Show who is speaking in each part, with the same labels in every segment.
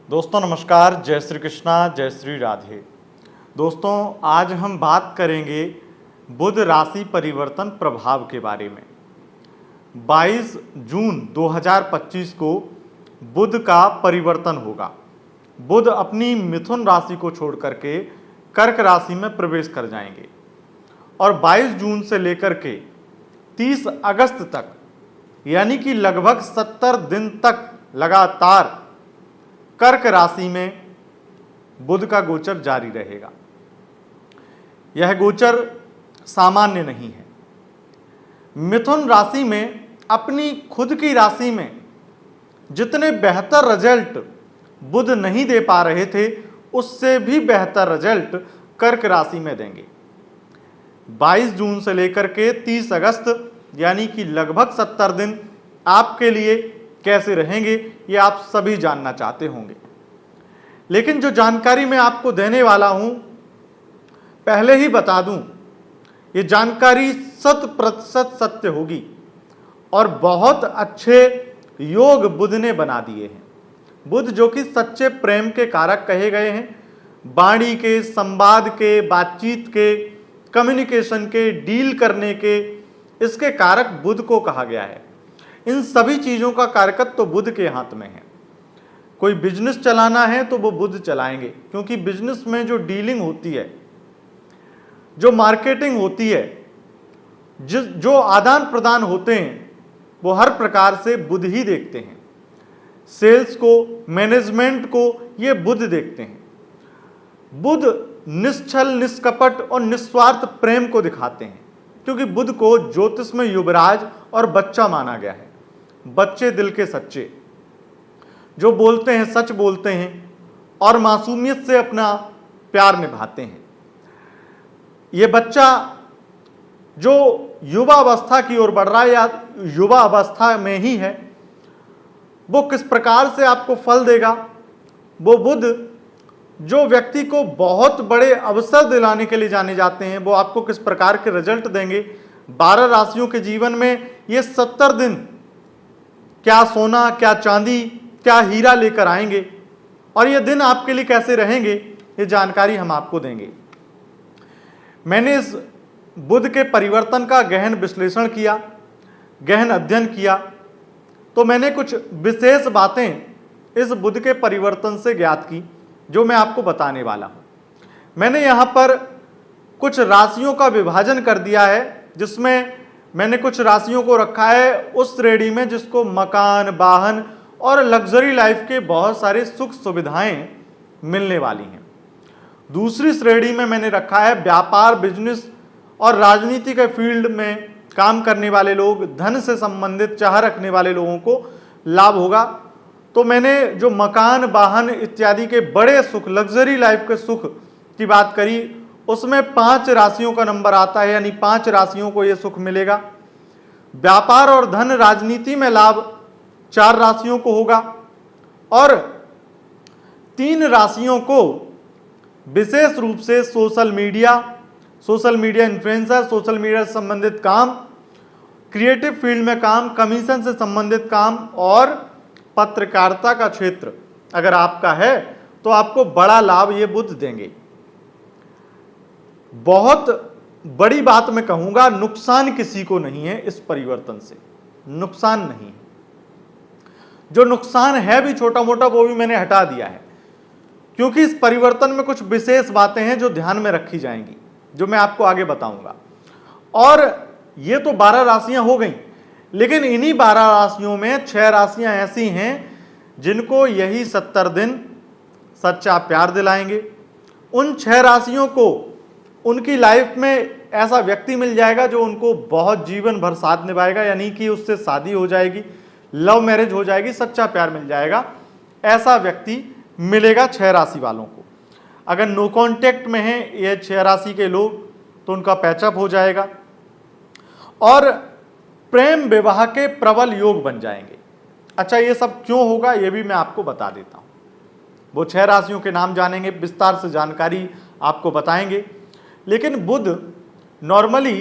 Speaker 1: दोस्तों नमस्कार, जय श्री कृष्णा, जय श्री राधे। दोस्तों आज हम बात करेंगे बुध राशि परिवर्तन प्रभाव के बारे में। 22 जून 2025 को बुध का परिवर्तन होगा। बुध अपनी मिथुन राशि को छोड़ करके कर्क राशि में प्रवेश कर जाएंगे और 22 जून से लेकर के 30 अगस्त तक यानी कि लगभग 70 दिन तक लगातार कर्क राशि में बुध का गोचर जारी रहेगा। यह गोचर सामान्य नहीं है। मिथुन राशि में अपनी खुद की राशि में जितने बेहतर रिजल्ट बुध नहीं दे पा रहे थे, उससे भी बेहतर रिजल्ट कर्क राशि में देंगे। 22 जून से लेकर के 30 अगस्त यानी कि लगभग 70 दिन आपके लिए कैसे रहेंगे, ये आप सभी जानना चाहते होंगे। लेकिन जो जानकारी मैं आपको देने वाला हूं, पहले ही बता दूं, ये जानकारी 100% सत्य होगी और बहुत अच्छे योग बुध ने बना दिए हैं। बुध जो कि सच्चे प्रेम के कारक कहे गए हैं, वाणी के, संवाद के, बातचीत के, कम्युनिकेशन के, डील करने के, इसके कारक बुध को कहा गया है। इन सभी चीजों का कारकत्व तो बुध के हाथ में है। कोई बिजनेस चलाना है तो वो बुध चलाएंगे, क्योंकि बिजनेस में जो डीलिंग होती है, जो मार्केटिंग होती है, जो आदान प्रदान होते हैं, वो हर प्रकार से बुध ही देखते हैं। सेल्स को, मैनेजमेंट को ये बुध देखते हैं। बुध निश्चल, निष्कपट और निस्वार्थ प्रेम को दिखाते हैं, क्योंकि बुध को ज्योतिष में युवराज और बच्चा माना गया है। बच्चे दिल के सच्चे, जो बोलते हैं सच बोलते हैं और मासूमियत से अपना प्यार निभाते हैं। ये बच्चा जो युवा अवस्था की ओर बढ़ रहा है या युवा अवस्था में ही है, वो किस प्रकार से आपको फल देगा। वो बुध जो व्यक्ति को बहुत बड़े अवसर दिलाने के लिए जाने जाते हैं, वो आपको किस प्रकार के रिजल्ट देंगे। 12 राशियों के जीवन में ये 70 दिन क्या सोना, क्या चांदी, क्या हीरा लेकर आएंगे और ये दिन आपके लिए कैसे रहेंगे, ये जानकारी हम आपको देंगे। मैंने इस बुध के परिवर्तन का गहन विश्लेषण किया, गहन अध्ययन किया, तो मैंने कुछ विशेष बातें इस बुध के परिवर्तन से ज्ञात की, जो मैं आपको बताने वाला हूं। मैंने यहां पर कुछ राशियों का विभाजन कर दिया है, जिसमें मैंने कुछ राशियों को रखा है उस श्रेणी में जिसको मकान, वाहन और लग्जरी लाइफ के बहुत सारे सुख सुविधाएं मिलने वाली हैं। दूसरी श्रेणी में मैंने रखा है व्यापार, बिजनेस और राजनीति के फील्ड में काम करने वाले लोग, धन से संबंधित चाह रखने वाले लोगों को लाभ होगा। तो मैंने जो मकान, वाहन इत्यादि के बड़े सुख, लग्जरी लाइफ के सुख की बात करी, उसमें 5 राशियों का नंबर आता है, यानी 5 राशियों को यह सुख मिलेगा। व्यापार और धन, राजनीति में लाभ 4 राशियों को होगा और 3 राशियों को विशेष रूप से social media influencer, social media से संबंधित काम, क्रिएटिव फील्ड में काम, कमीशन से संबंधित काम और पत्रकारिता का क्षेत्र अगर आपका है तो आपको बड़ा लाभ ये बुध देंगे। बहुत बड़ी बात मैं कहूंगा, नुकसान किसी को नहीं है इस परिवर्तन से, नुकसान नहीं है। जो नुकसान है भी छोटा मोटा, वो भी मैंने हटा दिया है, क्योंकि इस परिवर्तन में कुछ विशेष बातें हैं जो ध्यान में रखी जाएंगी, जो मैं आपको आगे बताऊंगा। और ये तो 12 राशियां हो गई, लेकिन इन्हीं 12 राशियों में 6 राशियां ऐसी हैं जिनको यही 70 दिन सच्चा प्यार दिलाएंगे। उन 6 राशियों को उनकी लाइफ में ऐसा व्यक्ति मिल जाएगा जो उनको बहुत जीवन भर साथ निभाएगा, यानी कि उससे शादी हो जाएगी, लव मैरिज हो जाएगी, सच्चा प्यार मिल जाएगा। ऐसा व्यक्ति मिलेगा 6 राशि वालों को। अगर नो कांटेक्ट में है ये 6 राशि के लोग, तो उनका पैचअप हो जाएगा और प्रेम विवाह के प्रबल योग बन जाएंगे। अच्छा, ये सब क्यों होगा ये भी मैं आपको बता देता हूं। वो 6 राशियों के नाम जानेंगे, विस्तार से जानकारी आपको बताएंगे। लेकिन बुध नॉर्मली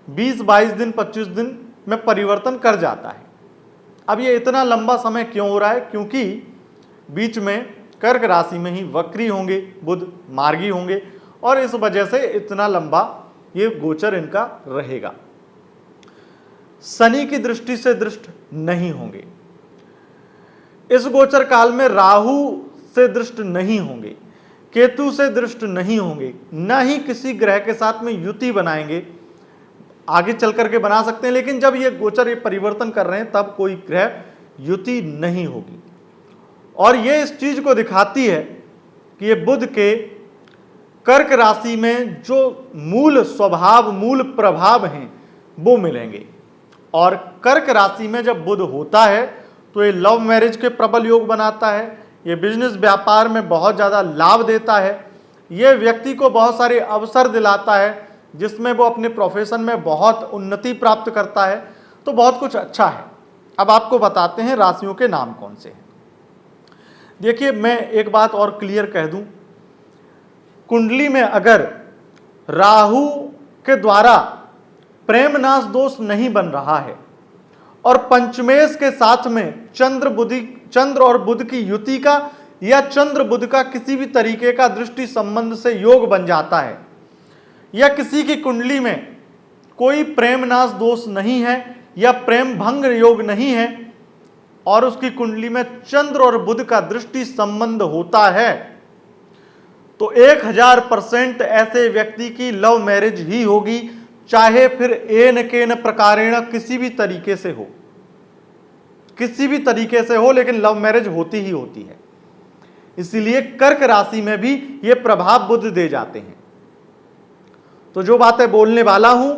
Speaker 1: 20-22 दिन, 25 दिन में परिवर्तन कर जाता है। अब ये इतना लंबा समय क्यों हो रहा है? क्योंकि बीच में कर्क राशि में ही वक्री होंगे, बुध मार्गी होंगे और इस वजह से इतना लंबा ये गोचर इनका रहेगा। शनि की दृष्टि से दृष्ट नहीं होंगे, इस गोचर काल में राहु से दृष्ट नहीं होंगे, केतु से दृष्ट नहीं होंगे, न ही किसी ग्रह के साथ में युति बनाएंगे। आगे चल करके बना सकते हैं, लेकिन जब ये गोचर ये परिवर्तन कर रहे हैं तब कोई ग्रह युति नहीं होगी। और ये इस चीज को दिखाती है कि ये बुध के कर्क राशि में जो मूल स्वभाव, मूल प्रभाव हैं वो मिलेंगे। और कर्क राशि में जब बुध होता है तो ये लव मैरिज के प्रबल योग बनाता है, ये बिजनेस व्यापार में बहुत ज़्यादा लाभ देता है, ये व्यक्ति को बहुत सारे अवसर दिलाता है जिसमें वो अपने प्रोफेशन में बहुत उन्नति प्राप्त करता है। तो बहुत कुछ अच्छा है। अब आपको बताते हैं राशियों के नाम कौन से हैं। देखिए, मैं एक बात और क्लियर कह दूं, कुंडली में अगर राहु के द्वारा प्रेमनाश दोष नहीं बन रहा है और पंचमेश के साथ में चंद्र और बुध की युति का या चंद्र बुध का किसी भी तरीके का दृष्टि संबंध से योग बन जाता है, या किसी की कुंडली में कोई प्रेमनाश दोष नहीं है या प्रेम भंग योग नहीं है और उसकी कुंडली में चंद्र और बुध का दृष्टि संबंध होता है, तो 1000% ऐसे व्यक्ति की लव मैरिज ही होगी, चाहे फिर एन केन प्रकारेण किसी भी तरीके से हो, किसी भी तरीके से हो, लेकिन लव मैरिज होती ही होती है। इसीलिए कर्क राशि में भी ये प्रभाव बुध दे जाते हैं। तो जो बातें बोलने वाला हूं,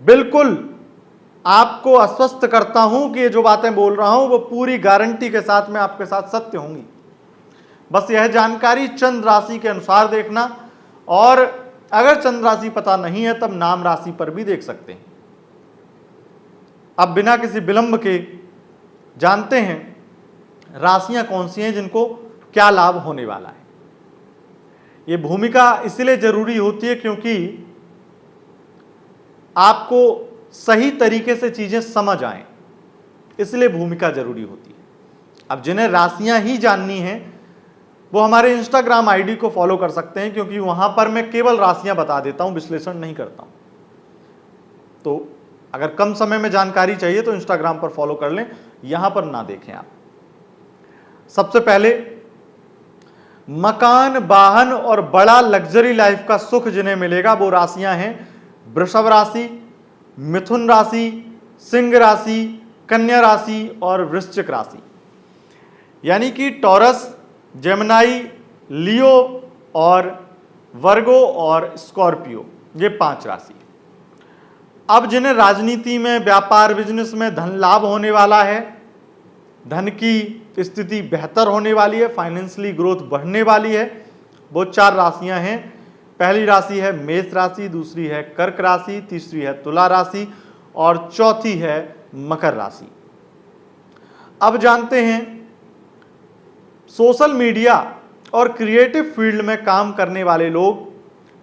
Speaker 1: बिल्कुल आपको आश्वस्त करता हूं कि ये जो बातें बोल रहा हूं वो पूरी गारंटी के साथ में आपके साथ सत्य होंगी। बस यह जानकारी चंद्र राशि के अनुसार देखना, और अगर चंद्र राशि पता नहीं है तब नाम राशि पर भी देख सकते हैं। अब बिना किसी विलंब के जानते हैं राशियां कौन सी हैं जिनको क्या लाभ होने वाला है। ये भूमिका इसलिए जरूरी होती है क्योंकि आपको सही तरीके से चीजें समझ आए, इसलिए भूमिका जरूरी होती है। अब जिन्हें राशियां ही जाननी है वो हमारे इंस्टाग्राम आईडी को फॉलो कर सकते हैं, क्योंकि वहां पर मैं केवल राशियां बता देता हूं, विश्लेषण नहीं करता हूं। तो अगर कम समय में जानकारी चाहिए तो इंस्टाग्राम पर फॉलो कर लें, यहां पर ना देखें आप। सबसे पहले, मकान, वाहन और बड़ा लग्जरी लाइफ का सुख जिन्हें मिलेगा वो राशियां हैं वृषभ राशि, मिथुन राशि, सिंह राशि, कन्या राशि और वृश्चिक राशि। यानी कि टॉरस, जेमिनाई, लियो और वर्गो और स्कॉर्पियो, ये 5 राशि। अब जिन्हें राजनीति में, व्यापार, बिजनेस में धन लाभ होने वाला है, धन की स्थिति बेहतर होने वाली है, फाइनेंशियली ग्रोथ बढ़ने वाली है, वो 4 राशियां हैं। पहली राशि है मेष राशि, दूसरी है कर्क राशि, तीसरी है तुला राशि और चौथी है मकर राशि। अब जानते हैं सोशल मीडिया और क्रिएटिव फील्ड में काम करने वाले लोग,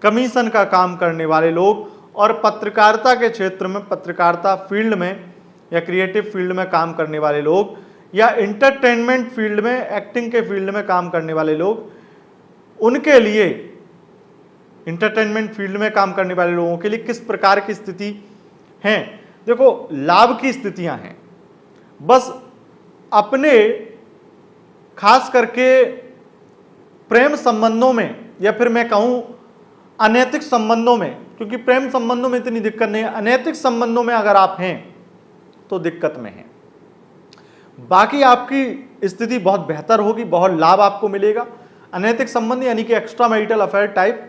Speaker 1: कमीशन का काम करने वाले लोग और पत्रकारिता के क्षेत्र में, पत्रकारिता फील्ड में या क्रिएटिव फील्ड में काम करने वाले लोग, या एंटरटेनमेंट फील्ड में, एक्टिंग के फील्ड में काम करने वाले लोग, उनके लिए, एंटरटेनमेंट फील्ड में काम करने वाले लोगों के लिए किस प्रकार की स्थिति है। देखो, लाभ की स्थितियां हैं, बस अपने खास करके प्रेम संबंधों में, या फिर मैं कहूं अनैतिक संबंधों में, क्योंकि प्रेम संबंधों में इतनी दिक्कत नहीं है, अनैतिक संबंधों में अगर आप हैं तो दिक्कत में हैं। बाकी आपकी स्थिति बहुत बेहतर होगी, बहुत लाभ आपको मिलेगा। अनैतिक संबंध यानी कि एक्स्ट्रा मैरिटल अफेयर टाइप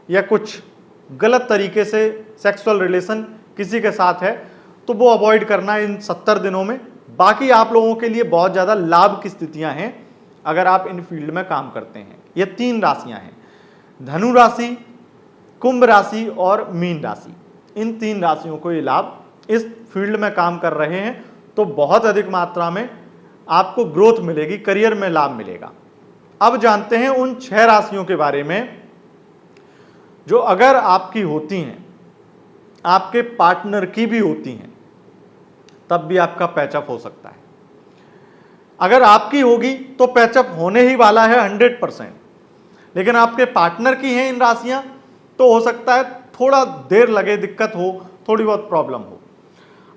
Speaker 1: या कुछ गलत तरीके से सेक्सुअल रिलेशन किसी के साथ है तो वो अवॉइड करना इन 70 दिनों में। बाकी आप लोगों के लिए बहुत ज़्यादा लाभ की स्थितियां हैं अगर आप इन फील्ड में काम करते हैं। ये 3 राशियां हैं, धनु राशि, कुंभ राशि और मीन राशि। इन 3 राशियों को ये लाभ, इस फील्ड में काम कर रहे हैं तो बहुत अधिक मात्रा में आपको ग्रोथ मिलेगी, करियर में लाभ मिलेगा। अब जानते हैं उन 6 राशियों के बारे में जो अगर आपकी होती हैं, आपके पार्टनर की भी होती हैं, तब भी आपका पैचअप हो सकता है। अगर आपकी होगी तो पैचअप होने ही वाला है 100%, लेकिन आपके पार्टनर की हैं इन राशियां तो हो सकता है थोड़ा देर लगे, दिक्कत हो, थोड़ी बहुत प्रॉब्लम हो।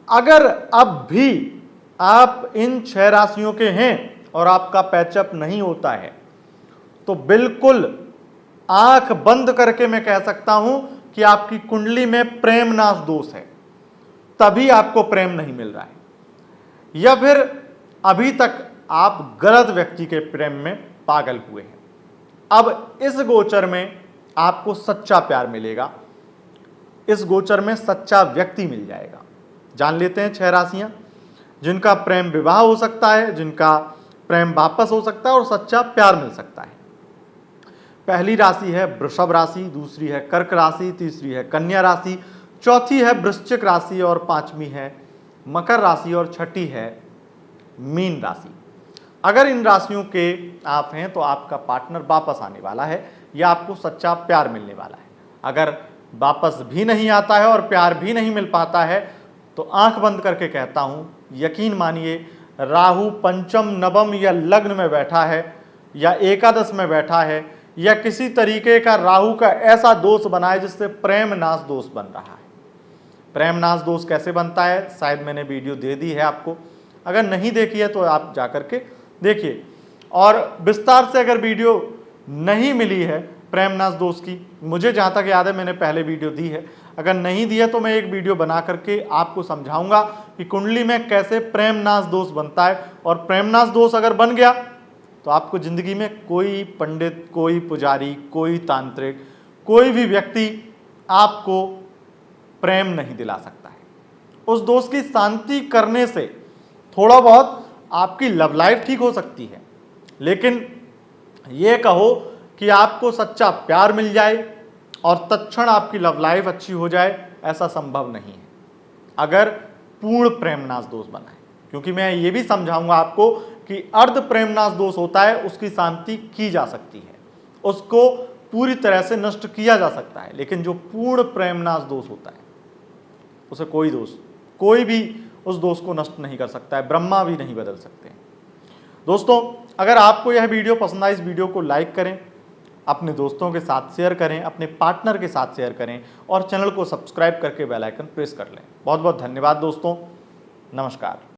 Speaker 1: अगर अब भी आप इन 6 राशियों के हैं और आपका पैचअप नहीं होता है तो बिल्कुल आंख बंद करके मैं कह सकता हूं कि आपकी कुंडली में प्रेम नाश दोष है, तभी आपको प्रेम नहीं मिल रहा है, या फिर अभी तक आप गलत व्यक्ति के प्रेम में पागल हुए हैं। अब इस गोचर में आपको सच्चा प्यार मिलेगा, इस गोचर में सच्चा व्यक्ति मिल जाएगा। जान लेते हैं 6 राशियां जिनका प्रेम विवाह हो सकता है, जिनका प्रेम वापस हो सकता है और सच्चा प्यार मिल सकता है। पहली राशि है वृषभ राशि, दूसरी है कर्क राशि, तीसरी है कन्या राशि, चौथी है वृश्चिक राशि और पांचवी है मकर राशि और छठी है मीन राशि। अगर इन राशियों के आप हैं तो आपका पार्टनर वापस आने वाला है या आपको सच्चा प्यार मिलने वाला है। अगर वापस भी नहीं आता है और प्यार भी नहीं मिल पाता है तो आंख बंद करके कहता हूं, यकीन मानिए राहु पंचम, नवम या लग्न में बैठा है या एकादश में बैठा है या किसी तरीके का राहु का ऐसा दोष बना है जिससे प्रेम नाश दोष बन रहा है। प्रेम नाश दोष कैसे बनता है शायद मैंने वीडियो दे दी है आपको, अगर नहीं देखी है तो आप जाकर के देखिए। और विस्तार से अगर वीडियो नहीं मिली है प्रेम नाश दोष की, मुझे जहाँ तक याद है मैंने पहले वीडियो दी है, अगर नहीं दी है तो मैं एक वीडियो बना करके आपको समझाऊंगा कि कुंडली में कैसे प्रेम नाश दोष बनता है। और प्रेम नाश दोष अगर बन गया तो आपको जिंदगी में कोई पंडित, कोई पुजारी, कोई तांत्रिक, कोई भी व्यक्ति आपको प्रेम नहीं दिला सकता है। उस दोष की शांति करने से थोड़ा बहुत आपकी लव लाइफ ठीक हो सकती है, लेकिन ये कहो कि आपको सच्चा प्यार मिल जाए और तत्क्षण आपकी लव लाइफ अच्छी हो जाए, ऐसा संभव नहीं है अगर पूर्ण प्रेमनाश दोष बना है। क्योंकि मैं ये भी समझाऊंगा आपको कि अर्ध प्रेमनाश दोष होता है, उसकी शांति की जा सकती है, उसको पूरी तरह से नष्ट किया जा सकता है, लेकिन जो पूर्ण प्रेमनाश दोष होता है उसे कोई भी उस दोष को नष्ट नहीं कर सकता है, ब्रह्मा भी नहीं बदल सकते हैं। दोस्तों, अगर आपको यह वीडियो पसंद आए, इस वीडियो को लाइक करें, अपने दोस्तों के साथ शेयर करें, अपने पार्टनर के साथ शेयर करें और चैनल को सब्सक्राइब करके बेल आइकन प्रेस कर लें। बहुत बहुत धन्यवाद दोस्तों, नमस्कार।